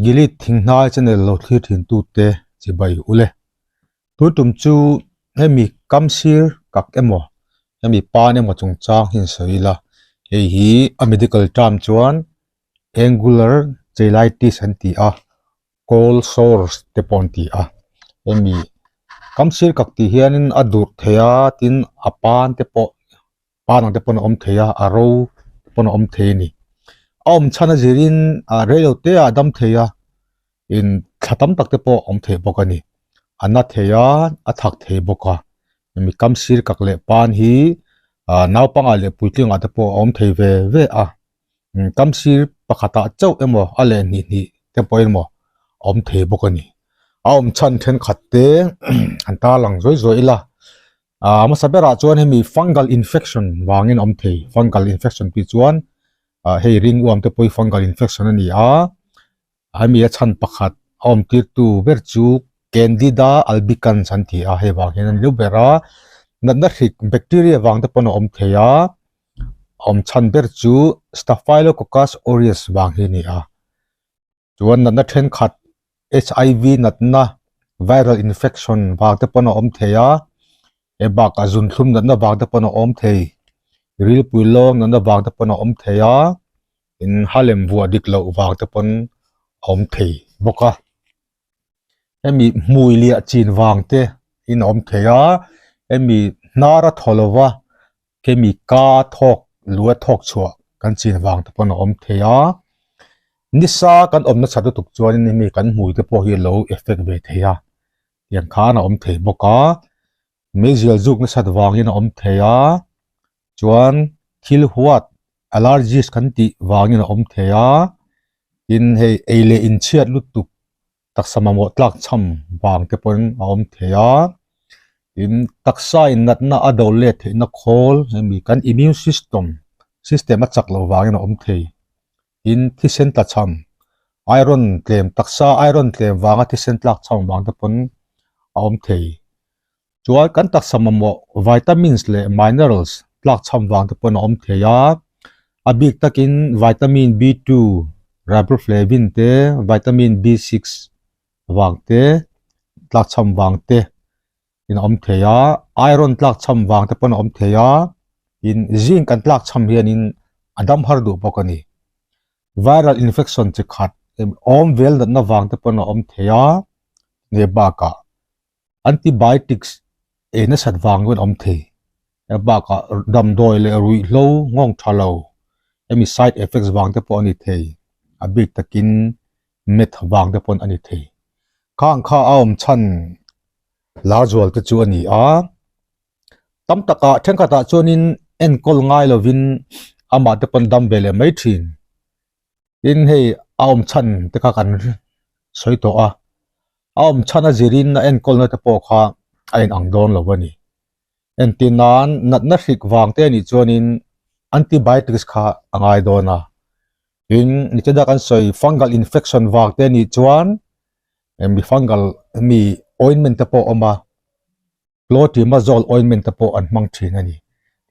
gili thingnai channel lo thlir thin tu te chi bai ule tu tum chu hemi kamsir kak emo hemi pan emo chung chang hin soila hei hi a medical term chuan angular cheilitis an ti a cold sores te pon ti a hemi kamsir kak ti hianin a dur theya tin a pan te po panang te pon om theya a ro pon om the ni om chana zirin a relo te adam theya in khatam tak te po om the bokani anna theya a thak the boka mi kamsir kak le pan hi naw panga le puitling ate po om the ve a kamsir pakhata chau emo ale ni te poin mo om the bokani a om chan then khatte anta lang zoi la ama sabera chuan hemi fungal infection wangin om the fungal infection pi chuan hei ringworm te poi fungal infection ani a ami a chan pakhat om tir tu ber chu candida albicans an thi a he wangin an lubera natna hrik bacteria wang te pon om theya om chan ber chu staphylococcus aureus wang hi ni a chuan natna then khat hiv natna viral infection wang te pon om theya e bak azun thlum natna wang te pon om thei ril puilong natna wang te pon om theya in halem bua diklo wang te pon om thei boka emi muilia chin wang te in om theya emi nara tholowa kemi ka thok lua thok chua kan chin wang te pon om theya nisa kan om na chatu tuk chuan ni mi kan mui te po hi lo effect ve theya yang khana om thei boka mezial juk na sat wang in om theya chuan thil huat allergies kan ti wang in om theya in hei eile in chiat lutuk taksama mo tlak cham wang te pon om theya in taksa in natna adole the na khol mi kan immune system a chak lo wang in om thei in thisen ta cham iron claim taksa iron claim wanga thisen tlak cham wang te pon om thei chuan kan taksama mo vitamins le minerals tlak cham wang te pon om theya abik takin vitamin B2 riboflavin te vitamin B6 wang te tlak cham wang te in om theya iron tlak cham wang te pon om theya in zinc kan tlak cham hian in adam har du bokani viral infection che khat om vel na wang te pon om theya ne baka antibiotics e na sat wang wen om the e baka dam doi le rui lo ngong thalo emi side effects wang te pon ani the abik takin met wang te pon ani the khang kha om chan larjwal te chu ani a tam taka thengka ta chuanin enkol ngai lovin ama te pon dam bele mai thin in hei om chan te ka kan soi to a om chana zirin na enkol na te po kha ain ang don lovani entinan natna hrik wang te ni chuanin antibiotics kha angai dona in nichada kan soi fungal infection wang te ni chuan mi fungal mi ointment te po oma clotrimazole ointment te po an mang thin ani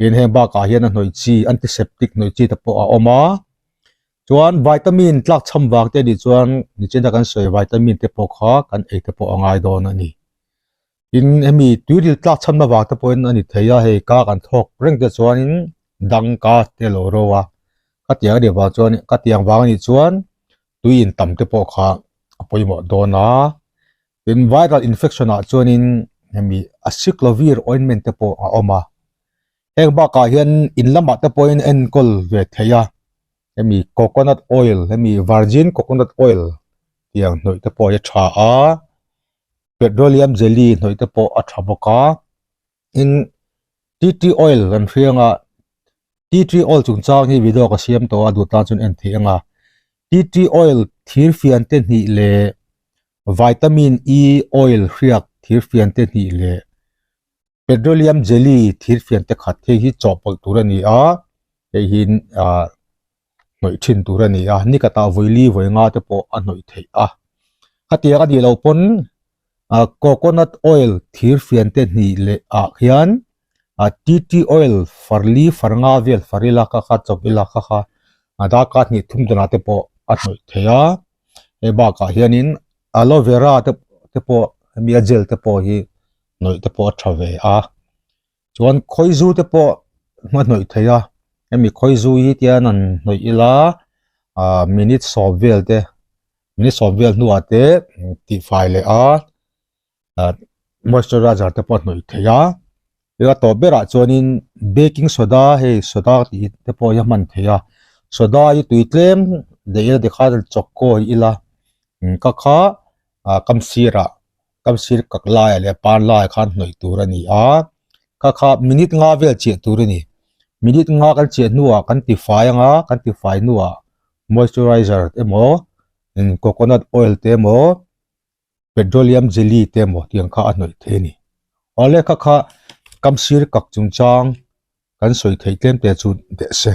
in he ba ka hian a hnoi chi antiseptic noi chi te po a oma chuan vitamin tlak cham wang te ni chuan nichada kan soi vitamin te po kha kan e te po angai don ani in emi tuiril tlak cham na wang te po ani theya he ka kan thok reng te chuan in dang ka te lo rowa katiang de wa chuan katiang wang ni chuan tuin tam te po kha apoimo dona in viral infection a chuan in hemi acyclovir ointment te po a oma ek ba ka hian in lama te po in enkol ve theya hemi coconut oil hemi virgin coconut oil tiang noi te po ya tha a petroleum jelly noi te po a tha boka in tea tree oil kan hrianga tea tree oil chung chang hi video ka siam to adu ta chun en thianga tea tree oil thir fian te ni le vitamin E oil hriak thir fian te ni le petroleum jelly thir fian te khat the hi chopol turani a he hin noi thin turani a ni kata voili voinga te po a noi thei a khatia ka di lo pon coconut oil thir fian te ni le a hian tea tree oil farli farnga vel farila ka kha chopila ka kha ada ka ni thum dana te po a noi theya e ba ka hianin aloe vera te po mi gel te po hi noi te po thave a chuan khoizu te po ma noi theya emi khoizu hi tian an noi ila minute solvel te minute solvel nuwa te ti file a moisturizer te po noi theya ila to bera chuanin baking soda he soda ti te po ya man theya soda hi tuitlem de ila de khadal chokko ila ka kha kamsir kakla le pan la khan noi turani a ka kha minute nga vel che turani minute nga kan che nuwa kan ti fai nga kan ti fai nuwa moisturizer emo coconut oil te mo petroleum jelly te mo tiang kha anoi the ni ole ka kha kamsir kak chung chang kan soi thei tlem te chu de se